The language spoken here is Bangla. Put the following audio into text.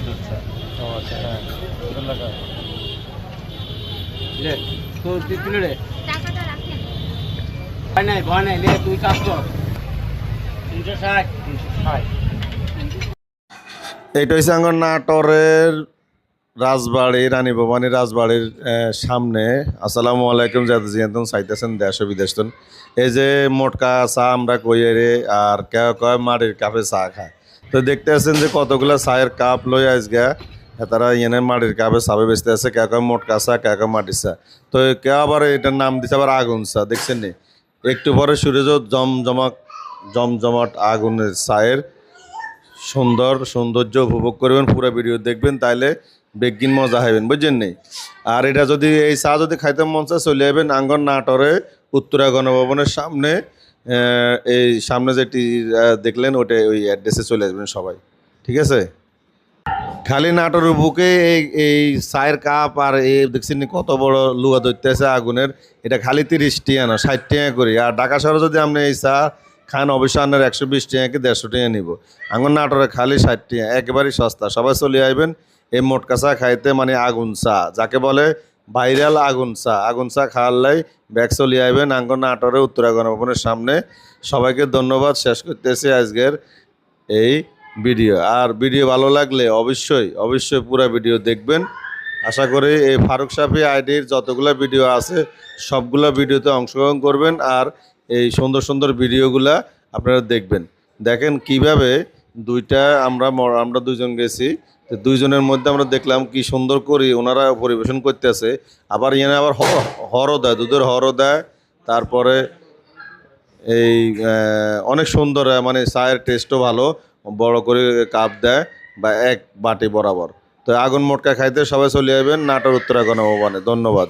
ধরছে। ও আচ্ছা, হ্যাঁ সুন্দর লাগা। লে তুই তুলে রে টাকাটা রাখেন। ভয় নাই লে তুই কাজ কর 360 360। এইটা হচ্ছে আমার নাটোরের রাজবাড়ি, রানী ভবানী রাজবাড়ির সামনে। আসসালামু আলাইকুম, যাতে জিয়াতন চাইতেছেন দেশ ও বিদেশ তন। এই যে মোটকা চা আমরা কই রে, আর কেউ কয় মাটির কাপে চা খায়। তো দেখতে আছেন যে কতগুলা চায়ের কাপ লই আজগা তারা এনে মাটির কাপে চাবে বেচতে আছে। কেউ কয় মোটকা চা, কেউ কয় মাটির চা। তো কেউ আবার এটার নাম দিচ্ছে আবার আগুন চা, দেখছেন নি? একটু পরে সূর্য জমজমাট আগুনের চায়ের সৌন্দর্য উপভোগ করবেন, পুরো ভিডিও দেখবেন, তাইলে বেগিন মজা হইবেন, বুঝছেন নেই? আর এটা যদি এই চা যদি খাইতে মন চায় চলে যাবেন আঙ্গন নাটোরে উত্তরা গণভবনের সামনে। এই সামনে যেটি দেখলেন ওটা ওই অ্যাড্রেসে চলে আসবেন সবাই, ঠিক আছে? খালি নাটোরের বুকে এই চায়ের কাপ আর এই দেখছেন কত বড় লুয়া ধরতে আছে আগুনের। এটা খালি 30 টাকা না, 60 টাকা করি। আর ঢাকা শহরে যদি আপনি এই চা খান অবশ্যই আপনার 120 টাকা কি 150 টাকা নিব। আঙুর নাটোরে খালি 60 টাকা, একেবারেই সস্তা। সবাই চলে আসবেন এই মোটকা চা খাইতে, মানে আগুন চা যাকে বলে, ভাইরাল আগুন চা। আগুন চা খাওয়ার ব্যাগ চলে আসবেন আঙ্গন নাটোরে উত্তরা গণভবনের সামনে। সবাইকে ধন্যবাদ। শেষ করতেছি আজকের এই ভিডিও। আর ভিডিও ভালো লাগলে অবশ্যই পুরো ভিডিও দেখবেন। আশা করি এই ফারুক সাফি আইডির যতগুলো ভিডিও আছে সবগুলো ভিডিওতে অংশগ্রহণ করবেন, আর এই সুন্দর সুন্দর ভিডিওগুলা আপনারা দেখবেন। দেখেন কিভাবে আমরা দুইজন গেছি, তো দুইজনের মধ্যে আমরা দেখলাম কি সুন্দর করে ওনারা পরিবেশন করতেছে। আবার এনে আবার হরও দেয়, দুধের হরও দেয়। তারপরে এই অনেক সুন্দর, মানে চায়ের টেস্টও ভালো। বড় করে কাপ দেয় বা এক বাটি বরাবর। তো আগুন মোটকা খাইতে সবাই চলে যাবেন নাটোর উত্তরা গণভবনে। ধন্যবাদ।